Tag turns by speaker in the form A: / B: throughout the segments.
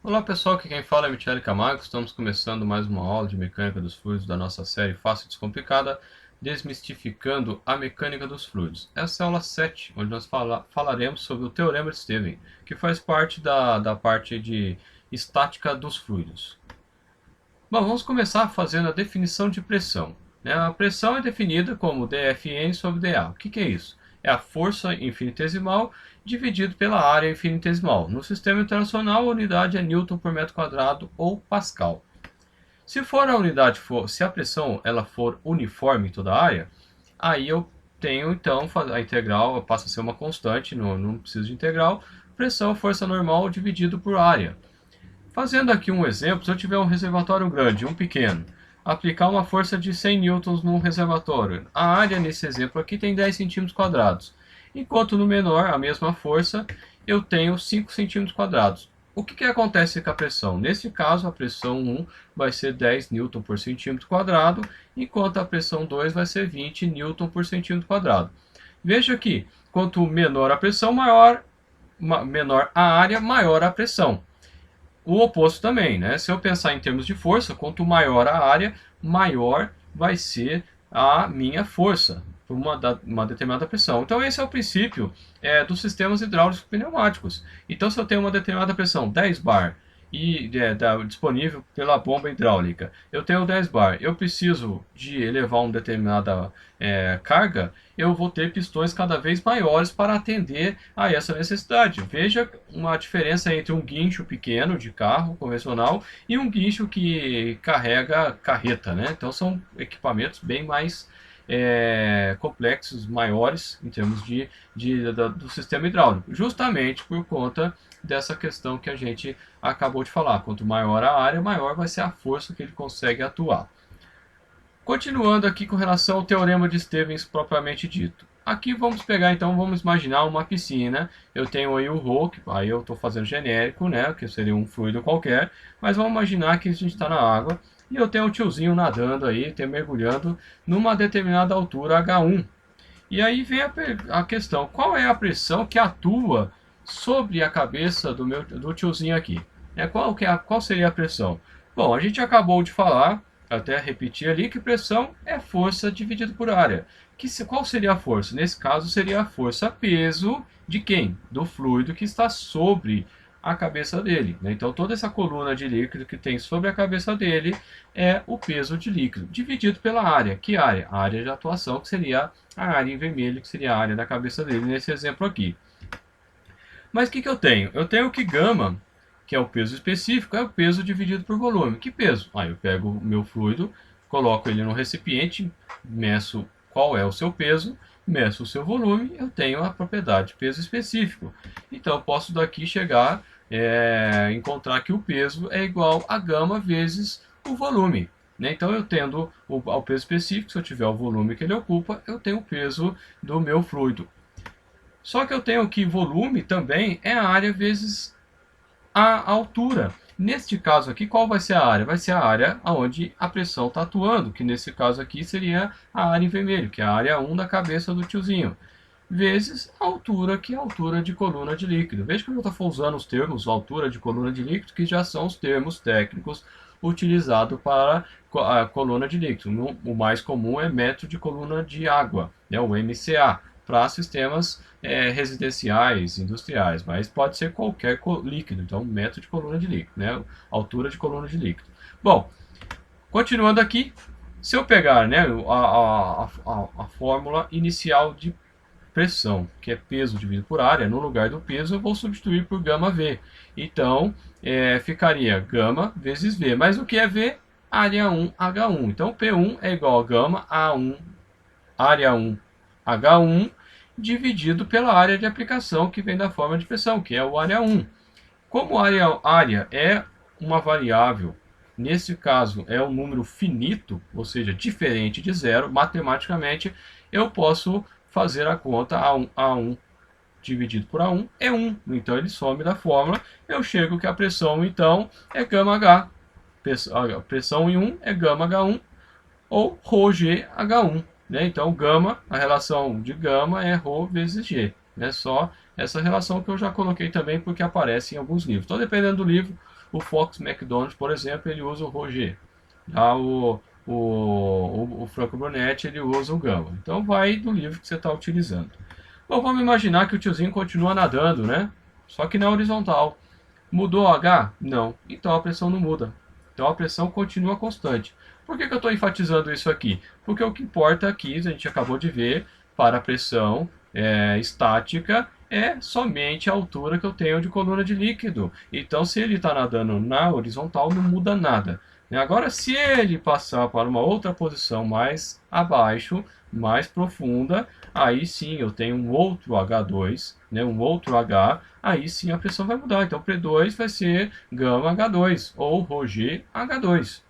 A: Olá pessoal, aqui quem fala é Michele Camargo. Estamos começando mais uma aula de mecânica dos fluidos da nossa série Fácil e Descomplicada, desmistificando a mecânica dos fluidos. Essa é a aula 7, onde nós falaremos sobre o Teorema de Stevens, que faz parte da parte de estática dos fluidos. Bom, vamos começar fazendo a definição de pressão. A pressão é definida como dFn sobre dA. O que é isso? É a força infinitesimal dividido pela área infinitesimal. No sistema internacional, a unidade é Newton por metro quadrado ou Pascal. Se se a pressão ela for uniforme em toda a área, aí eu tenho então a integral passa a ser uma constante, não preciso de integral. Pressão, força normal dividido por área. Fazendo aqui um exemplo, se eu tiver um reservatório grande e um pequeno, aplicar uma força de 100 newtons num reservatório, a área nesse exemplo aqui tem 10 centímetros quadrados, enquanto no menor, a mesma força, eu tenho 5 centímetros quadrados. O que acontece com a pressão? Nesse caso, a pressão 1 vai ser 10 newton por centímetro quadrado, enquanto a pressão 2 vai ser 20 newton por centímetro quadrado. Veja que, quanto menor a pressão, menor a área, maior a pressão. O oposto também, né? Se eu pensar em termos de força, quanto maior a área, maior vai ser a minha força por uma determinada pressão. Então esse é o princípio dos sistemas hidráulicos pneumáticos. Então se eu tenho uma determinada pressão, 10 bar, e disponível pela bomba hidráulica, eu tenho 10 bar, eu preciso de elevar uma determinada carga, eu vou ter pistões cada vez maiores para atender a essa necessidade. Veja uma diferença entre um guincho pequeno de carro convencional e um guincho que carrega carreta, né? Então são equipamentos bem mais complexos, maiores em termos do sistema hidráulico, justamente por conta dessa questão que a gente acabou de falar. Quanto maior a área, maior vai ser a força que ele consegue atuar. Continuando aqui com relação ao Teorema de Stevens propriamente dito. Aqui vamos pegar então, vamos imaginar uma piscina. Eu tenho aí o ρ, aí eu estou fazendo genérico, né, que seria um fluido qualquer, mas vamos imaginar que a gente está na água e eu tenho um tiozinho nadando aí, mergulhando numa determinada altura H1. E aí vem a questão, qual é a pressão que atua sobre a cabeça do tiozinho aqui? Qual seria a pressão? Bom, a gente acabou de falar, até repetir ali, que pressão é força dividido por área. Qual seria a força? Nesse caso seria a força peso de quem? Do fluido que está sobre a cabeça dele, né? Então toda essa coluna de líquido que tem sobre a cabeça dele é o peso de líquido, dividido pela área. Que área? A área de atuação, que seria a área em vermelho, que seria a área da cabeça dele nesse exemplo aqui. Mas o que eu tenho? Eu tenho que gama, que é o peso específico, é o peso dividido por volume. Que peso? Aí eu pego o meu fluido, coloco ele no recipiente, meço qual é o seu peso, meço o seu volume, eu tenho a propriedade peso específico. Então eu posso daqui chegar, encontrar que o peso é igual a gama vezes o volume. Né? Então eu tendo ao peso específico, se eu tiver o volume que ele ocupa, eu tenho o peso do meu fluido. Só que eu tenho que volume também é a área vezes a altura. Neste caso aqui, qual vai ser a área? Vai ser a área onde a pressão está atuando, que nesse caso aqui seria a área em vermelho, que é a área 1 da cabeça do tiozinho, vezes a altura, que é a altura de coluna de líquido. Veja que eu estou usando os termos altura de coluna de líquido, que já são os termos técnicos utilizados para a coluna de líquido. O mais comum é metro de coluna de água, né, o MCA, para sistemas residenciais, industriais, mas pode ser qualquer líquido, então metro de coluna de líquido, né, altura de coluna de líquido. Bom, continuando aqui, se eu pegar, né, a fórmula inicial de pressão, que é peso dividido por área, no lugar do peso eu vou substituir por gama V. Então, ficaria gama vezes V. Mas o que é V? Área 1, H1. Então, P1 é igual a gama A1, área 1, H1, dividido pela área de aplicação, que vem da forma de pressão, que é o área 1. Como área é uma variável, nesse caso é um número finito, ou seja, diferente de zero, matematicamente eu posso fazer a conta A1 dividido por A1 é 1. Então ele some da fórmula, eu chego que a pressão então é gama H. A pressão em 1 é gama H1 ou ρg H1. Né? Então gama, a relação de gama é ρ vezes g. Né? Só essa relação que eu já coloquei também porque aparece em alguns livros. Então dependendo do livro, O Fox McDonald, por exemplo, ele usa o ρg. Já o Franco Brunetti, ele usa o gama. Então vai do livro que você está utilizando. Bom, vamos imaginar que o tiozinho continua nadando, né? Só que na horizontal. Mudou o H? Não. Então a pressão não muda. Então a pressão continua constante. Por que eu estou enfatizando isso aqui? Porque o que importa aqui, a gente acabou de ver, para a pressão estática, é somente a altura que eu tenho de coluna de líquido. Então, se ele está nadando na horizontal, não muda nada. Agora, se ele passar para uma outra posição mais abaixo, mais profunda, aí sim eu tenho um outro H2, né, um outro H, aí sim a pressão vai mudar. Então, P2 vai ser gama H2 ou ρg H2.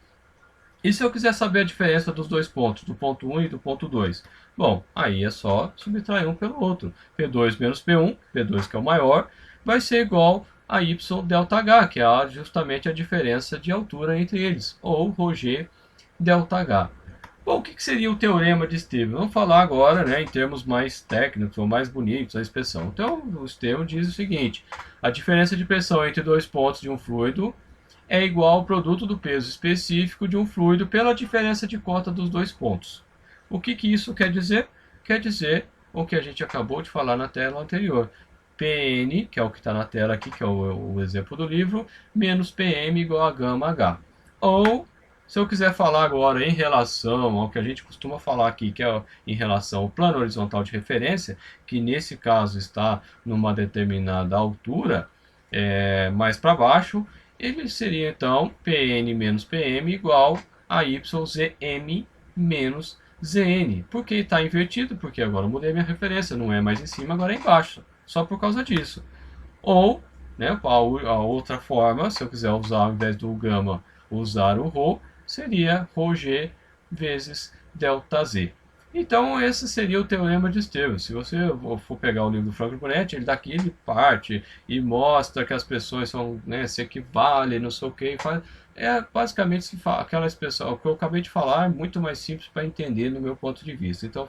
A: E se eu quiser saber a diferença dos dois pontos, do ponto 1 e do ponto 2? Bom, aí é só subtrair um pelo outro. P2 menos P1, P2 que é o maior, vai ser igual a Y delta H, que é justamente a diferença de altura entre eles, ou ρg delta H. Bom, o que seria o teorema de Estevam? Vamos falar agora, né, em termos mais técnicos ou mais bonitos a expressão. Então, o Estevam diz o seguinte: a diferença de pressão entre dois pontos de um fluido é igual ao produto do peso específico de um fluido pela diferença de cota dos dois pontos. O que isso quer dizer? Quer dizer o que a gente acabou de falar na tela anterior. Pn, que é o que está na tela aqui, que é o exemplo do livro, menos Pm igual a gama H. Ou, se eu quiser falar agora em relação ao que a gente costuma falar aqui, que é em relação ao plano horizontal de referência, que nesse caso está numa determinada altura, mais para baixo, ele seria então Pn menos Pm igual a YZm menos Zn. Por que está invertido? Porque agora eu mudei minha referência, não é mais em cima, agora é embaixo. Só por causa disso. Ou, né, a outra forma, se eu quiser usar ao invés do gama, usar o ρ, seria ρg vezes ΔZ. Então, esse seria o teorema de Estevam. Se você for pegar o livro do Franco Brunetti, ele daqui ele parte e mostra que as pessoas são, né, se equivalem, não sei o que. Basicamente aquela expressão, o que eu acabei de falar é muito mais simples para entender no meu ponto de vista. Então,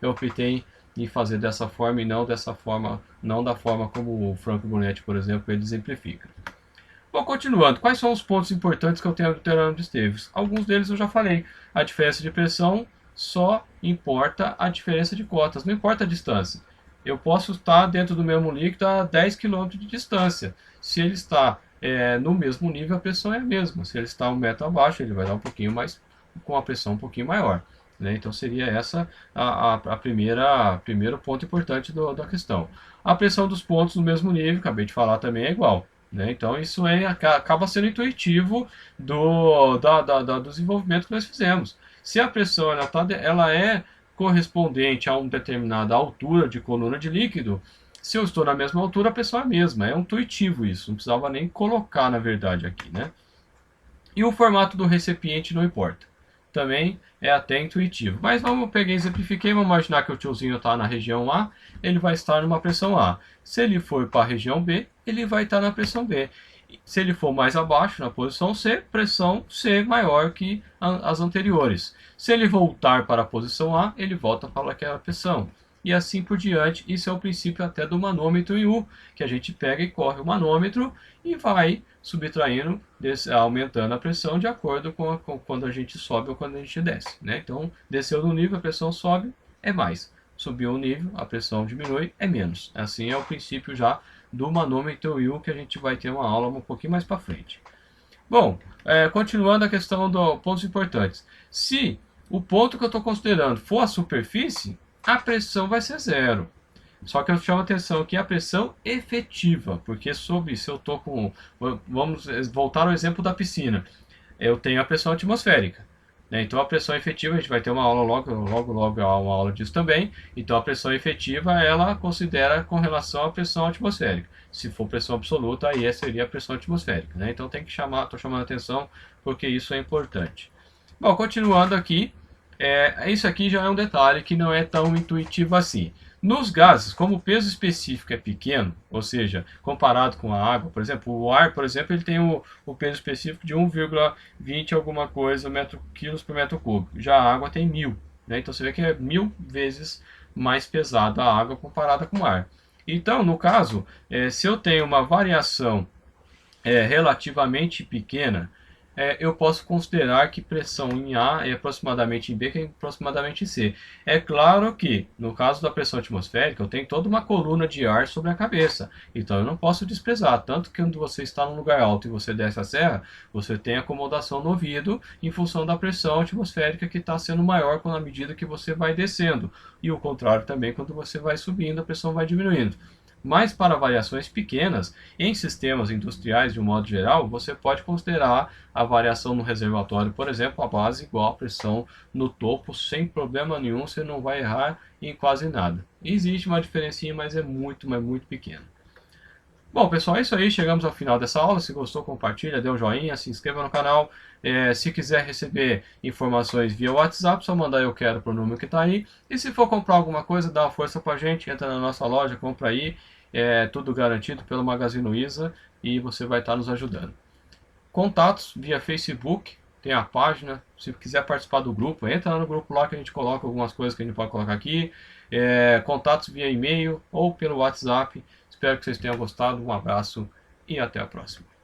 A: eu optei em fazer dessa forma e não dessa forma, não da forma como o Franco Brunetti, por exemplo, ele exemplifica. Bom, continuando, quais são os pontos importantes que eu tenho do teorema de Estevam? Alguns deles eu já falei. A diferença de pressão só importa a diferença de cotas, não importa a distância. Eu posso estar dentro do mesmo líquido a 10 km de distância. Se ele está no mesmo nível, a pressão é a mesma. Se ele está 1 metro abaixo, ele vai dar um pouquinho mais, com a pressão um pouquinho maior. Né? Então seria essa primeiro ponto importante da questão. A pressão dos pontos no mesmo nível, acabei de falar, também é igual. Né? Então isso acaba sendo intuitivo do desenvolvimento que nós fizemos. Se a pressão ela é correspondente a uma determinada altura de coluna de líquido, se eu estou na mesma altura, a pressão é a mesma. É intuitivo isso, não precisava nem colocar na verdade aqui. Né? E o formato do recipiente não importa. Também é até intuitivo. Mas vamos pegar e exemplifiquei, vamos imaginar que o tiozinho está na região A, ele vai estar numa pressão A. Se ele for para a região B, ele vai estar na pressão B. Se ele for mais abaixo, na posição C, pressão C maior que as anteriores. Se ele voltar para a posição A, ele volta para aquela pressão. E assim por diante. Isso é o princípio até do manômetro em U, que a gente pega e corre o manômetro e vai subtraindo, aumentando a pressão de acordo com quando a gente sobe ou quando a gente desce. Né? Então, desceu no nível, a pressão sobe, é mais. Subiu o nível, a pressão diminui, é menos. Assim é o princípio já do manômetro U, que a gente vai ter uma aula um pouquinho mais para frente. Bom, continuando a questão dos pontos importantes. Se o ponto que eu estou considerando for a superfície, a pressão vai ser zero. Só que eu chamo a atenção aqui a pressão efetiva, porque se eu estou com... Vamos voltar ao exemplo da piscina. Eu tenho a pressão atmosférica. Né? Então a pressão efetiva, a gente vai ter uma aula logo uma aula disso também. Então a pressão efetiva, ela considera com relação à pressão atmosférica. Se for pressão absoluta, aí seria a pressão atmosférica. Né? Então tem que estou chamando a atenção porque isso é importante. Bom, continuando aqui, isso aqui já é um detalhe que não é tão intuitivo assim. Nos gases, como o peso específico é pequeno, ou seja, comparado com a água, por exemplo, o ar, por exemplo, ele tem o peso específico de 1,20 alguma coisa quilos por metro cúbico. Já a água tem 1000, né? Então você vê que é 1000 vezes mais pesada a água comparada com o ar. Então, no caso, se eu tenho uma variação relativamente pequena, eu posso considerar que pressão em A é aproximadamente em B, que é aproximadamente em C. É claro que, no caso da pressão atmosférica, eu tenho toda uma coluna de ar sobre a cabeça, então eu não posso desprezar. Tanto que quando você está num lugar alto e você desce a serra, você tem acomodação no ouvido em função da pressão atmosférica que está sendo maior à medida que você vai descendo. E o contrário também, quando você vai subindo, a pressão vai diminuindo. Mas para variações pequenas, em sistemas industriais de um modo geral, você pode considerar a variação no reservatório, por exemplo, a base igual à pressão no topo, sem problema nenhum, você não vai errar em quase nada. Existe uma diferencinha, mas é muito pequena. Bom, pessoal, é isso aí. Chegamos ao final dessa aula. Se gostou, compartilha, dê um joinha, se inscreva no canal. Se quiser receber informações via WhatsApp, só mandar eu quero para o número que está aí. E se for comprar alguma coisa, dá uma força para a gente. Entra na nossa loja, compra aí. É tudo garantido pelo Magazine Luiza e você vai estar nos ajudando. Contatos via Facebook, tem a página. Se quiser participar do grupo, entra lá no grupo lá que a gente coloca algumas coisas que a gente pode colocar aqui. Contatos via e-mail ou pelo WhatsApp. Espero que vocês tenham gostado. Um abraço e até a próxima.